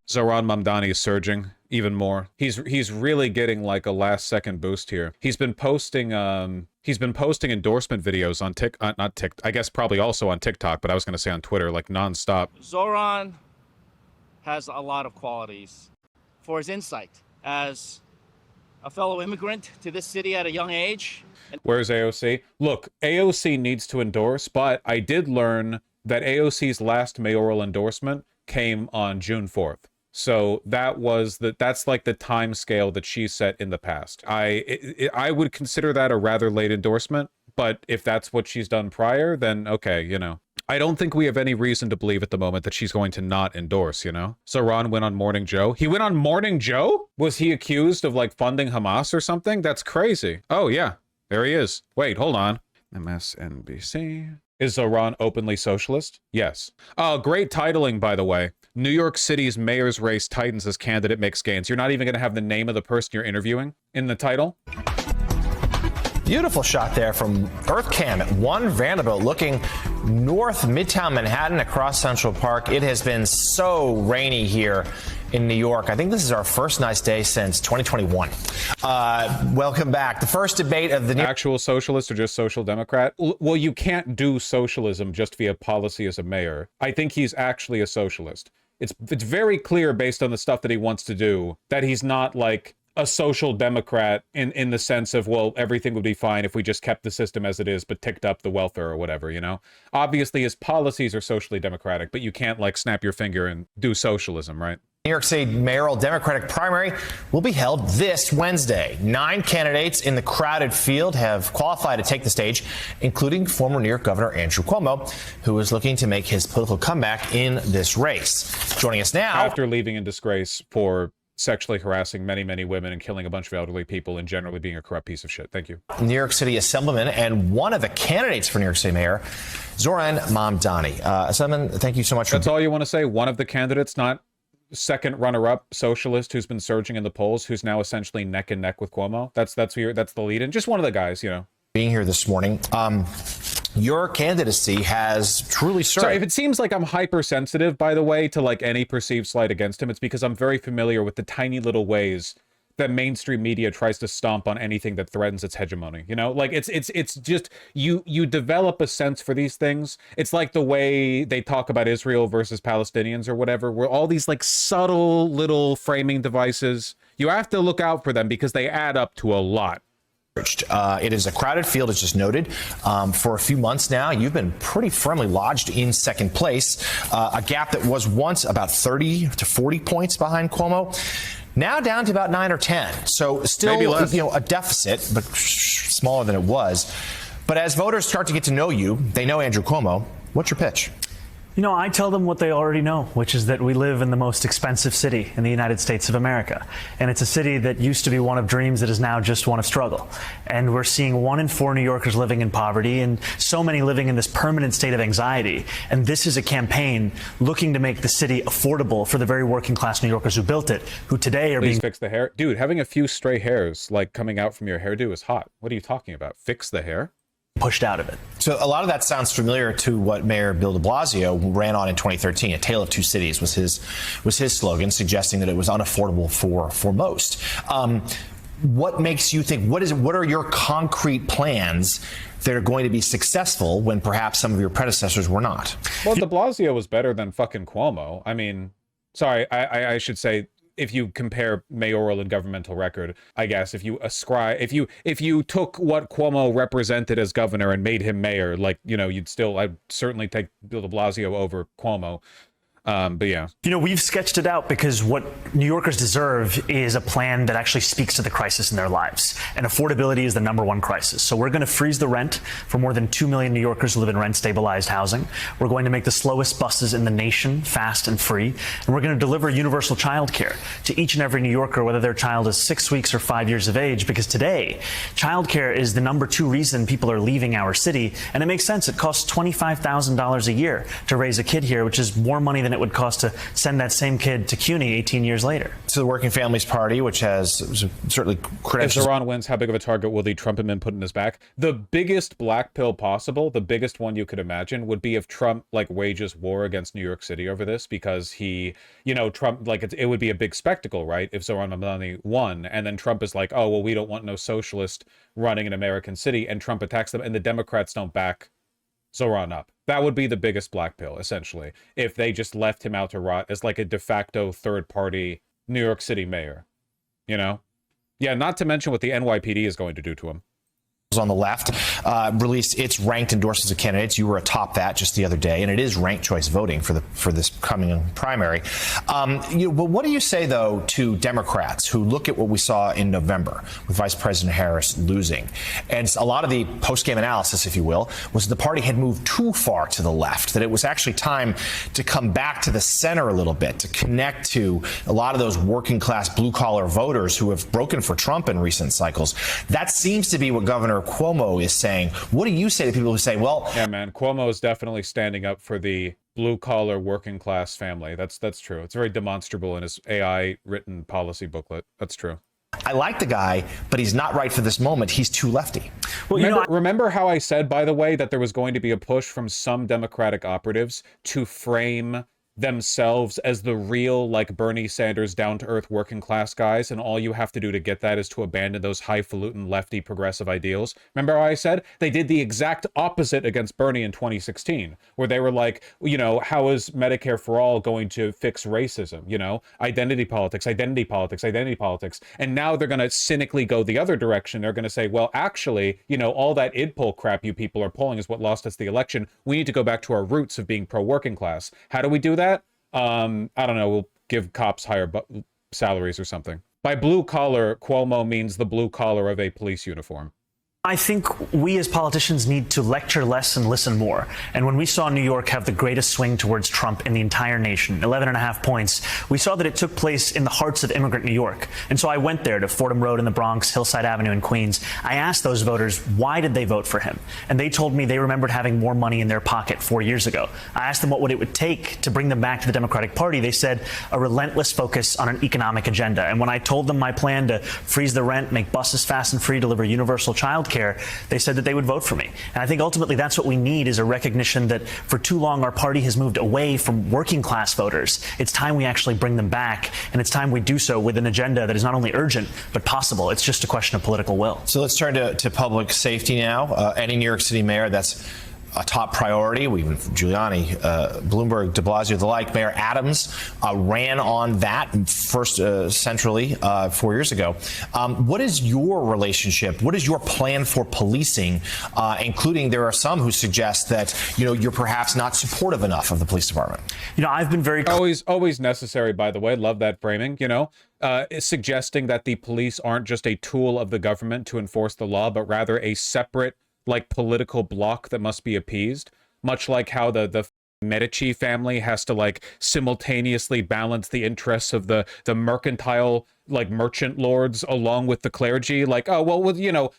Zoran Mamdani is surging even more. He's really getting like a last second boost here. He's been posting endorsement videos on not Tik, I guess probably also on TikTok, but I was going to say on Twitter, like nonstop. Zoran has a lot of qualities. For his insight as a fellow immigrant to this city at a young age. Where's AOC? Look, AOC needs to endorse, but I did learn that AOC's last mayoral endorsement came on June 4th. So that's like the time scale that she set in the past. I would consider that a rather late endorsement, but if that's what she's done prior, then okay, you know. I don't think we have any reason to believe at the moment that she's going to not endorse, you know? So Ron went on Morning Joe. He went on Morning Joe? Was he accused of like funding Hamas or something? That's crazy. Oh yeah, there he is. Wait, hold on. MSNBC. Is Zoran openly socialist? Yes. Oh, great titling, by the way. New York City's mayor's race tightens as candidate makes gains. You're not even going to have the name of the person you're interviewing in the title? Beautiful shot there from Earth Cam at 1 Vanderbilt, looking north Midtown Manhattan across Central Park. It has been so rainy here in New York. I think this is our first nice day since 2021. Welcome back. The first debate of the actual socialist or just social democrat? Well, you can't do socialism just via policy as a mayor. I think he's actually a socialist. It's very clear based on the stuff that he wants to do that he's not like a social democrat in the sense of, well, everything would be fine if we just kept the system as it is, but ticked up the welfare or whatever, you know? Obviously, his policies are socially democratic, but you can't, like, snap your finger and do socialism, right? New York City mayoral Democratic primary will be held this Wednesday. 9 candidates in the crowded field have qualified to take the stage, including former New York Governor Andrew Cuomo, who is looking to make his political comeback in this race. Joining us now. After leaving in disgrace for sexually harassing many, many women and killing a bunch of elderly people and generally being a corrupt piece of shit. Thank you. New York City Assemblyman and one of the candidates for New York City Mayor, Zoran Mamdani. Assemblyman, thank you so much. That's all you want to say? One of the candidates, not second runner-up socialist who's been surging in the polls, who's now essentially neck and neck with Cuomo? That's the lead-in. Just one of the guys, you know. Being here this morning. Your candidacy has truly served. Sorry, if it seems like I'm hypersensitive, by the way, to like any perceived slight against him, it's because I'm very familiar with the tiny little ways that mainstream media tries to stomp on anything that threatens its hegemony. You know, like it's just you develop a sense for these things. It's like the way they talk about Israel versus Palestinians or whatever, where all these like subtle little framing devices, you have to look out for them because they add up to a lot. It is a crowded field, as just noted. For a few months now, you've been pretty firmly lodged in second place, a gap that was once about 30 to 40 points behind Cuomo, now down to about 9 or 10. So still, you know, a deficit, but smaller than it was. But as voters start to get to know you, they know Andrew Cuomo. What's your pitch? You know, I tell them what they already know, which is that we live in the most expensive city in the United States of America. And it's a city that used to be one of dreams that is now just one of struggle. And we're seeing 1 in 4 New Yorkers living in poverty and so many living in this permanent state of anxiety. And this is a campaign looking to make the city affordable for the very working class New Yorkers who built it, who today are Please fix the hair. Dude, having a few stray hairs like coming out from your hairdo is hot. What are you talking about? Fix the hair? Pushed out of it. So a lot of that sounds familiar to what Mayor Bill de Blasio ran on in 2013. A tale of two cities was his slogan, suggesting that it was unaffordable for most. What makes you think, what are your concrete plans that are going to be successful when perhaps some of your predecessors were not? Well, de Blasio was better than fucking Cuomo. I mean, sorry, I should say, if you compare mayoral and governmental record, I guess if you took what Cuomo represented as governor and made him mayor, like, you know, I'd certainly take Bill de Blasio over Cuomo. But yeah. You know, we've sketched it out because what New Yorkers deserve is a plan that actually speaks to the crisis in their lives. And affordability is the #1 crisis. So we're going to freeze the rent for more than 2 million New Yorkers who live in rent-stabilized housing. We're going to make the slowest buses in the nation fast and free. And we're going to deliver universal child care to each and every New Yorker, whether their child is 6 weeks or 5 years of age. Because today, child care is the #2 reason people are leaving our city. And it makes sense. It costs $25,000 a year to raise a kid here, which is more money than it would cost to send that same kid to CUNY 18 years later. To the Working Families Party, which has certainly credentials. If Iran wins, how big of a target will the Trump admin put in his back? The biggest black pill possible, the biggest one you could imagine, would be if Trump like wages war against New York City over this, because he, Trump, like it would be a big spectacle, right? If Zohran Mamdani won, and then Trump is like, oh, well, we don't want no socialist running an American city, and Trump attacks them, and the Democrats don't back Zohran up. That would be the biggest black pill, essentially, if they just left him out to rot as like a de facto third party New York City mayor, Yeah, not to mention what the NYPD is going to do to him. On the left released its ranked endorsements of candidates. You were atop that just the other day, and it is ranked choice voting for this coming primary. But what do you say though to Democrats who look at what we saw in November with Vice President Harris losing, and a lot of the post-game analysis, if you will, was the party had moved too far to the left, that it was actually time to come back to the center a little bit, to connect to a lot of those working class blue collar voters who have broken for Trump in recent cycles. That seems to be what Governor Cuomo is saying. What do you say to people who say, well... Yeah, man, Cuomo is definitely standing up for the blue-collar working class family. That's true. It's very demonstrable in his AI-written policy booklet. That's true. I like the guy, but he's not right for this moment. He's too lefty. Well, remember how I said, by the way, that there was going to be a push from some Democratic operatives to frame themselves as the real, like, Bernie Sanders down-to-earth working class guys, and all you have to do to get that is to abandon those highfalutin lefty progressive ideals? Remember how I said they did the exact opposite against Bernie in 2016, where they were like, how is Medicare for all going to fix racism? Identity politics, identity politics, identity politics. And now they're going to cynically go the other direction. They're going to say, well, actually, all that id poll crap you people are pulling is what lost us the election. We need to go back to our roots of being pro-working class. How do we do that? I don't know, we'll give cops higher salaries or something. By blue collar, Cuomo means the blue collar of a police uniform. I think we as politicians need to lecture less and listen more. And when we saw New York have the greatest swing towards Trump in the entire nation, 11.5 points, we saw that it took place in the hearts of immigrant New York. And so I went there to Fordham Road in the Bronx, Hillside Avenue in Queens. I asked those voters, why did they vote for him? And they told me they remembered having more money in their pocket 4 years ago. I asked them what would it would take to bring them back to the Democratic Party. They said a relentless focus on an economic agenda. And when I told them my plan to freeze the rent, make buses fast and free, deliver universal child care, they said that they would vote for me. And I think ultimately that's what we need, is a recognition that for too long our party has moved away from working class voters. It's time we actually bring them back, and it's time we do so with an agenda that is not only urgent but possible. It's just a question of political will. So let's turn to public safety now. Any New York City mayor, that's a top priority. Giuliani, Bloomberg, de Blasio, the like. Mayor Adams ran on that first centrally 4 years ago. What is your relationship? What is your plan for policing, including there are some who suggest that, you're perhaps not supportive enough of the police department? I've been very... Always necessary, by the way. Love that framing, suggesting that the police aren't just a tool of the government to enforce the law, but rather a separate political block that must be appeased, much like how the Medici family has to simultaneously balance the interests of the mercantile merchant lords along with the clergy.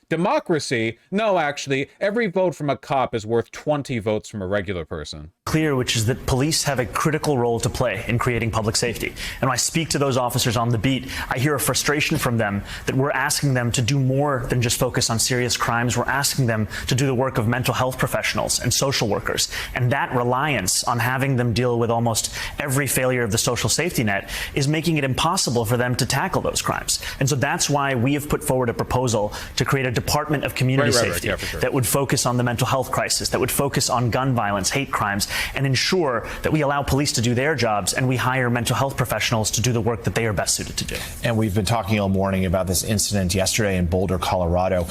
Democracy. No, actually, every vote from a cop is worth 20 votes from a regular person. Clear, which is that police have a critical role to play in creating public safety. And when I speak to those officers on the beat, I hear a frustration from them that we're asking them to do more than just focus on serious crimes. We're asking them to do the work of mental health professionals and social workers. And that reliance on having them deal with almost every failure of the social safety net is making it impossible for them to tackle those crimes. And so that's why we have put forward a proposal to create a Department of Community Safety that would focus on the mental health crisis, that would focus on gun violence, hate crimes, and ensure that we allow police to do their jobs and we hire mental health professionals to do the work that they are best suited to do. And we've been talking all morning about this incident yesterday in Boulder, Colorado,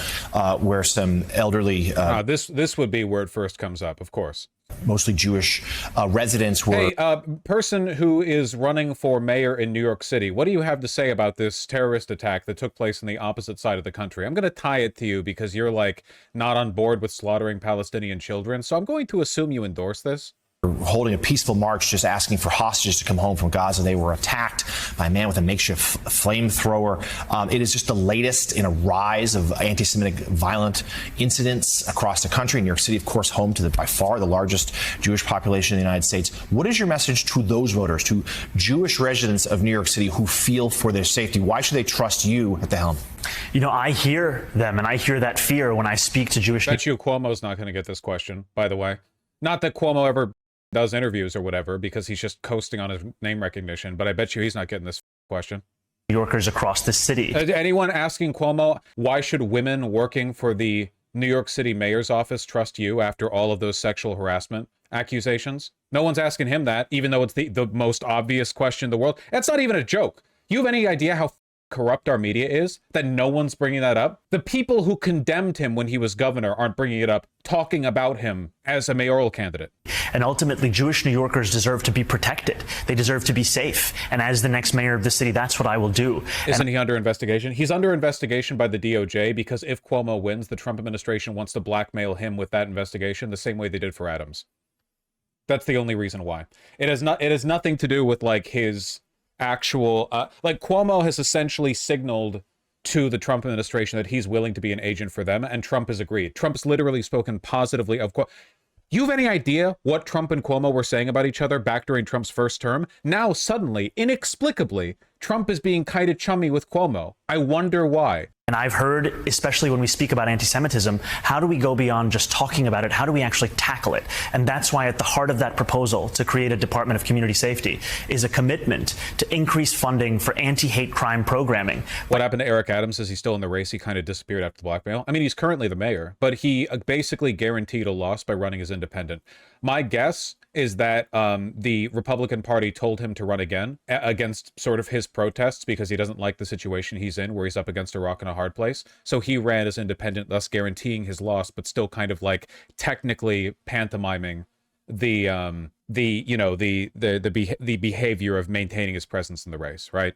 where some elderly... This would be where it first comes up, of course. Mostly Jewish residents were... Hey, person who is running for mayor in New York City, what do you have to say about this terrorist attack that took place on the opposite side of the country? I'm going to tie it to you because you're not on board with slaughtering Palestinian children, so I'm going to assume you endorse this. holding a peaceful march, just asking for hostages to come home from Gaza. They were attacked by a man with a makeshift flamethrower. It is just the latest in a rise of anti-Semitic violent incidents across the country. New York City, of course, home to by far the largest Jewish population in the United States. What is your message to those voters, to Jewish residents of New York City who feel for their safety? Why should they trust you at the helm? You know, I hear them, and I hear that fear when I speak to Jewish. Bet you Cuomo's not going to get this question, by the way. Not that Cuomo ever does interviews or whatever, because he's just coasting on his name recognition, but I bet you he's not getting this question. New Yorkers across the city. Anyone asking Cuomo, why should women working for the New York City mayor's office trust you after all of those sexual harassment accusations? No one's asking him that, even though it's the most obvious question in the world. That's not even a joke. You have any idea how corrupt our media is that no one's bringing that up? The people who condemned him when he was governor aren't bringing it up, talking about him as a mayoral candidate. And ultimately, Jewish New Yorkers deserve to be protected. They deserve to be safe. And as the next mayor of the city, that's what I will do. Isn't he under investigation? He's under investigation by the DOJ because if Cuomo wins, the Trump administration wants to blackmail him with that investigation the same way they did for Adams. That's the only reason why. It has nothing to do with like his actual like Cuomo has essentially signaled to the Trump administration that he's willing to be an agent for them, and Trump has agreed. Trump's literally spoken positively of Cuomo. You have any idea what Trump and Cuomo were saying about each other back during Trump's first term? Now suddenly, inexplicably, Trump is being kind of chummy with Cuomo. I wonder why. And I've heard, especially when we speak about anti-Semitism, how do we go beyond just talking about it? How do we actually tackle it? And that's why at the heart of that proposal to create a Department of Community Safety is a commitment to increase funding for anti-hate crime programming. What happened to Eric Adams? Is he still in the race? He kind of disappeared after the blackmail. I mean, he's currently the mayor, but he basically guaranteed a loss by running as independent. My guess is that the Republican Party told him to run again against sort of his protests because he doesn't like the situation he's in, where he's up against a rock and a hard place. So he ran as independent, thus guaranteeing his loss, but still kind of like technically pantomiming the behavior of maintaining his presence in the race, right?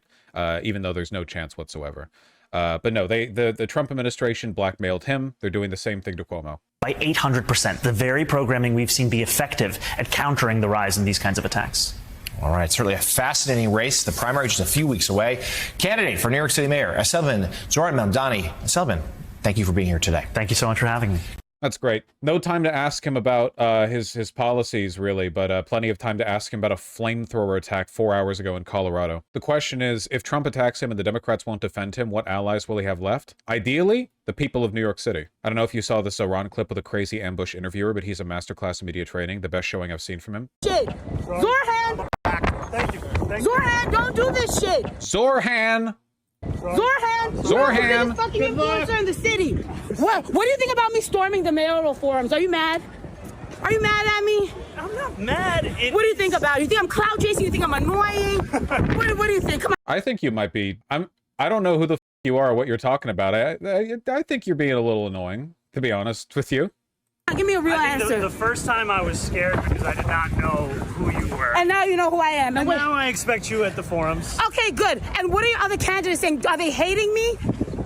Even though there's no chance whatsoever. But no, the Trump administration blackmailed him. They're doing the same thing to Cuomo. By 800%, the very programming we've seen be effective at countering the rise in these kinds of attacks. All right, certainly a fascinating race. The primary just a few weeks away. Candidate for New York City Mayor, Selman Zoran Mamdani. Selman, thank you for being here today. Thank you so much for having me. That's great. No time to ask him about his policies, really, but plenty of time to ask him about a flamethrower attack 4 hours ago in Colorado. The question is, if Trump attacks him and the Democrats won't defend him, what allies will he have left? Ideally, the people of New York City. I don't know if you saw this Iran clip with a crazy ambush interviewer, but he's a masterclass in media training. The best showing I've seen from him. Shit. Zorhan! Thank you. Zorhan, don't do this shit! Zorhan! Zorhan! Zorhan! You're the biggest fucking influencer in the city. What do you think about me storming the mayoral forums? Are you mad? Are you mad at me? I'm not mad. What do you think about it? You think I'm cloud chasing? You think I'm annoying? What do you think? Come on. I think you might be. I don't know who the you are or what you're talking about. I think you're being a little annoying, to be honest with you. Give me a real I think answer. the first time I was scared because I did not know who you were. And now you know who I am. And now I expect you at the forums. Okay, good. And what are your other candidates saying? Are they hating me?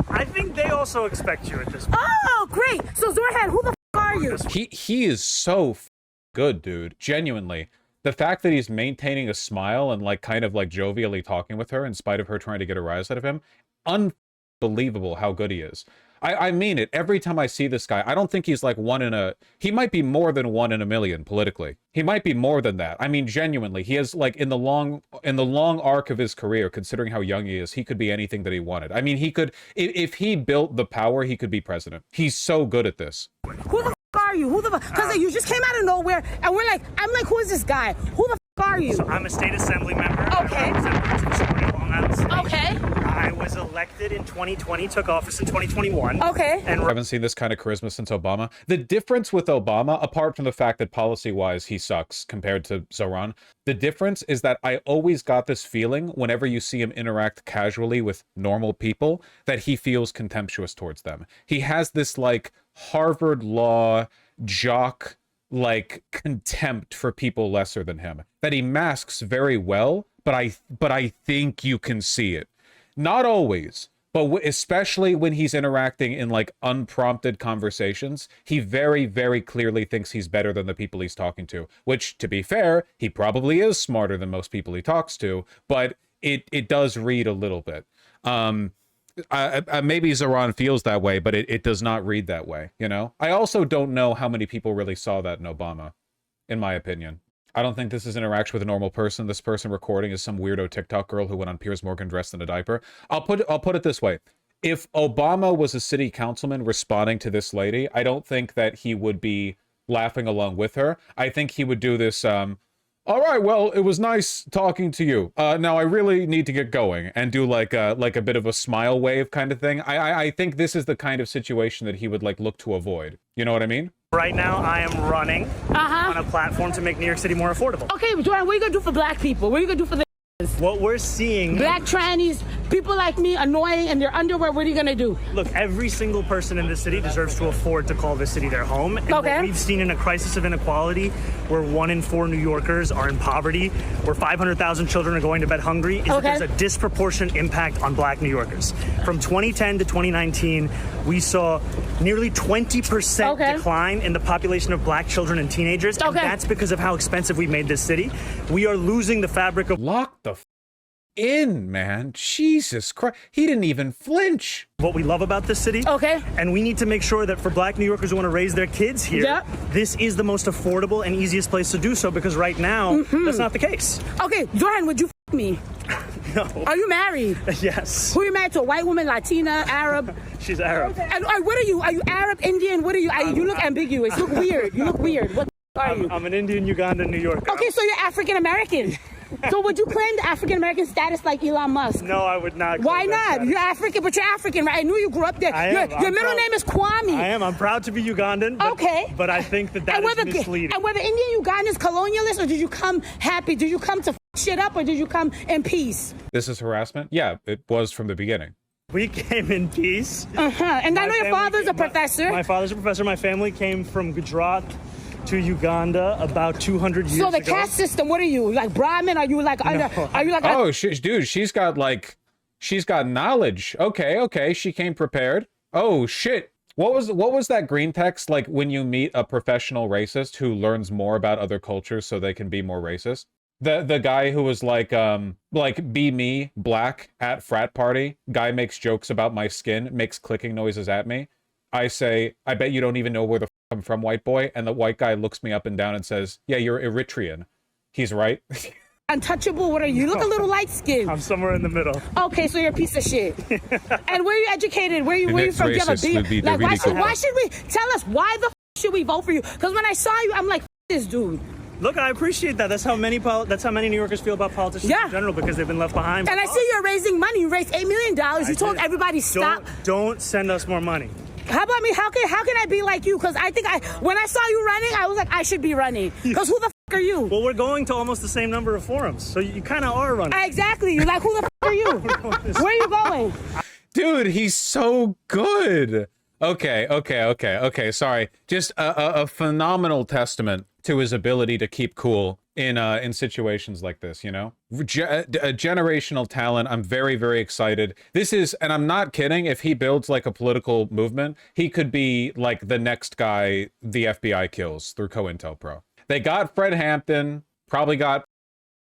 I think they also expect you at this point. Oh, great. So Zorhan, who the are you? He is so good, dude. Genuinely. The fact that he's maintaining a smile and like kind of like jovially talking with her in spite of her trying to get a rise out of him, unbelievable how good he is. I mean it. Every time I see this guy, I don't think he's like he might be more than 1 in a million politically. He might be more than that. I mean, genuinely, he has like in the long arc of his career, considering how young he is, he could be anything that he wanted. I mean, he could, if he built the power, he could be president. He's so good at this. Who the are you? Who the because you just came out of nowhere and I'm like, who is this guy? Who the are you? So I'm a state assembly member. Okay. I represent Long Island State. Okay. I was elected in 2020, took office in 2021. Okay. And I haven't seen this kind of charisma since Obama. The difference with Obama, apart from the fact that policy-wise he sucks compared to Zoran, the difference is that I always got this feeling whenever you see him interact casually with normal people that he feels contemptuous towards them. He has this like Harvard law jock like contempt for people lesser than him that he masks very well, but I think you can see it. Not always, but especially when he's interacting in like unprompted conversations, he very, very clearly thinks he's better than the people he's talking to, which, to be fair, he probably is smarter than most people he talks to, but it does read a little bit. Maybe Zoran feels that way, but it does not read that way, you know? I also don't know how many people really saw that in Obama, in my opinion. I don't think this is interaction with a normal person. This person recording is some weirdo TikTok girl who went on Piers Morgan dressed in a diaper. I'll put it this way. If Obama was a city councilman responding to this lady, I don't think that he would be laughing along with her. I think he would do this, all right, well, it was nice talking to you. Now I really need to get going, and do like a bit of a smile wave kind of thing. I think this is the kind of situation that he would like look to avoid. You know what I mean? Right now, I am running on a platform to make New York City more affordable. Okay, Jordan, what are you gonna do for black people? What are you gonna do for the What we're seeing... black trannies, people like me, annoying in their underwear? What are you gonna do? Look, every single person in this city deserves to afford to call this city their home. And what we've seen in a crisis of inequality, where 1 in 4 New Yorkers are in poverty, where 500,000 children are going to bed hungry, is that there's a disproportionate impact on black New Yorkers. From 2010 to 2019, we saw nearly 20% decline in the population of black children and teenagers, and that's because of how expensive we made this city. We are losing the fabric of... Lock the in, man. Jesus Christ. He didn't even flinch. What we love about this city. And we need to make sure that for black New Yorkers who want to raise their kids here, this is the most affordable and easiest place to do so, because right now, that's not the case. Okay, Jordan, would you f me? No. Are you married? Yes. Who are you married to? A white woman, Latina, Arab? She's Arab. And what are you? Are you Arab, Indian? What are you? You look ambiguous. You look weird. You look weird. What are you? I'm an Indian, Ugandan, New Yorker. Okay, so you're African American. So would you claim the African American status like Elon Musk? No, I would not. Why not? You're African, but you're African, right? I knew you grew up there. Your middle name is Kwame. I am. I'm proud to be Ugandan. But, But I think that is misleading. And were the Indian Ugandans colonialists, or did you come happy? Did you come to f shit up, or did you come in peace? This is harassment? Yeah, it was from the beginning. We came in peace. And I know your father's a professor. My father's a professor. My family came from Gujarat to Uganda about 200 years ago. So the caste system, what are you? Like Brahmin? Are you like under, are you like dude, she's got knowledge. Okay, she came prepared. Oh shit. What was that green text like when you meet a professional racist who learns more about other cultures so they can be more racist? The guy who was like be me, black, at frat party, guy makes jokes about my skin, makes clicking noises at me. I say, I bet you don't even know where the I'm from, white boy, and the white guy looks me up and down and says, yeah, you're Eritrean. He's right. Untouchable, what are you? You look a little light-skinned. I'm somewhere in the middle. Okay, so you're a piece of shit. And where are you educated? Where are you from? Do you have a B? Like, why should we, tell us, why the should we vote for you? Because when I saw you, I'm like, this dude. Look, I appreciate that. That's how many New Yorkers feel about politicians in general, because they've been left behind. And I see you're raising money. You raised $8 million. You told everybody stop. Don't send us more money. How about me? How can I be like you? Because I think when I saw you running, I was like, I should be running. Because who the are you? Well, we're going to almost the same number of forums, so you kind of are running. Exactly. You're like, who the are you? Where are you going? Dude, he's so good. Okay. Sorry. Just a phenomenal testament to his ability to keep cool in situations like this, you know? A generational talent. I'm very, very excited. This is, and I'm not kidding, if he builds like a political movement, he could be like the next guy the FBI kills through COINTELPRO. They got Fred Hampton, probably got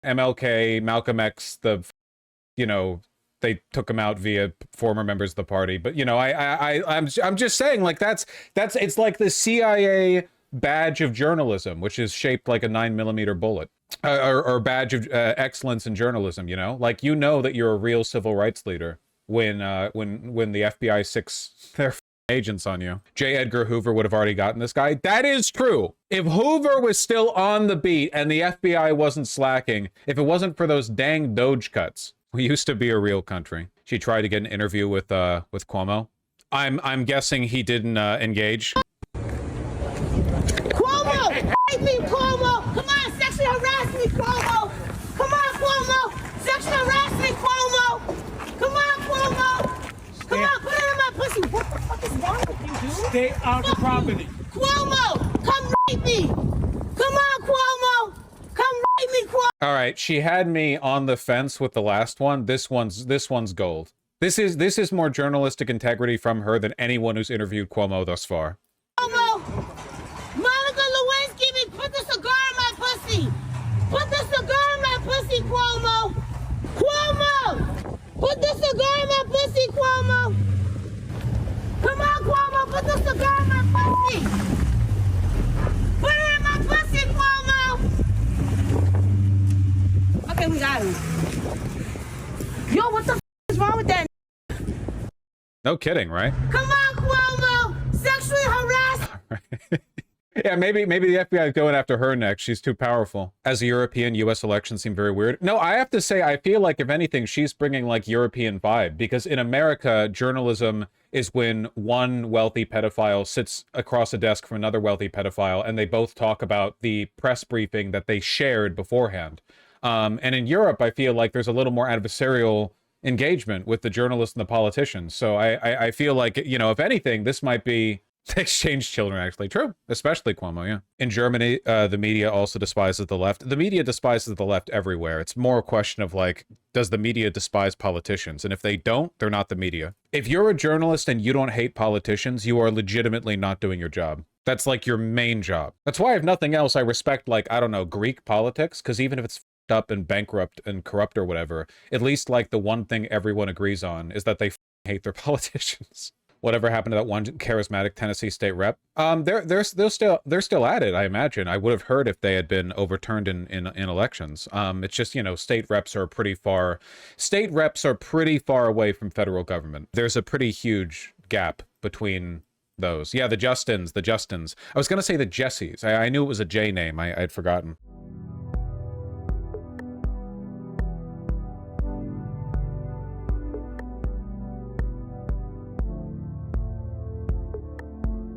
MLK, Malcolm X, they took him out via former members of the party. But, you know, I'm just saying, like, that's it's like the CIA badge of journalism, which is shaped like a 9mm bullet, or badge of excellence in journalism. You know, like, you know that you're a real civil rights leader when the FBI sicks their agents on you. J. Edgar Hoover would have already gotten this guy. That is true. If Hoover was still on the beat and the FBI wasn't slacking, if it wasn't for those dang Doge cuts, we used to be a real country. She tried to get an interview with Cuomo. I'm guessing he didn't engage. Cuomo! Rape me, Cuomo! Come on, sexually harass me, Cuomo! Come on, Cuomo! Sexually harass me, Cuomo! Come on, Cuomo! Come on, put it in my pussy. What the fuck is wrong with you, dude? Stay out of property. Cuomo! Come rape me! Come on, Cuomo! Come rape me, Cuomo! All right, she had me on the fence with the last one. This one's gold. This is more journalistic integrity from her than anyone who's interviewed Cuomo thus far. Cuomo, Monica Lewinsky, put the cigar in my pussy. Put the cigar in my pussy, Cuomo. Cuomo, put the cigar in my pussy, Cuomo. Come on, Cuomo, put the cigar in my pussy. Put it in my pussy, Cuomo. Okay, we got him. Yo, what the is wrong with that? No kidding, right? Come on, Cuomo! Sexually harassed! Yeah, maybe the FBI is going after her next. She's too powerful. As a European, U.S. elections seem very weird. No, I have to say, I feel like, if anything, she's bringing, like, European vibe. Because in America, journalism is when one wealthy pedophile sits across a desk from another wealthy pedophile, and they both talk about the press briefing that they shared beforehand. And in Europe, I feel like there's a little more adversarial engagement with the journalists and the politicians. So I feel like, you know, if anything, this might be exchange children, actually. True. Especially Cuomo, yeah. In Germany, the media also despises the left. The media despises the left everywhere. It's more a question of, like, does the media despise politicians? And if they don't, they're not the media. If you're a journalist and you don't hate politicians, you are legitimately not doing your job. That's, like, your main job. That's why, if nothing else, I respect, like, I don't know, Greek politics, because even if it's up and bankrupt and corrupt or whatever, at least, like, the one thing everyone agrees on is that they hate their politicians. Whatever happened to that one charismatic Tennessee state rep? They're still at it, I imagine. I would have heard if they had been overturned in elections. It's just, you know, state reps are pretty far away from federal government. There's a pretty huge gap between those. Yeah, the Justins. I was gonna say the Jessies. I knew it was a J name. I'd forgotten.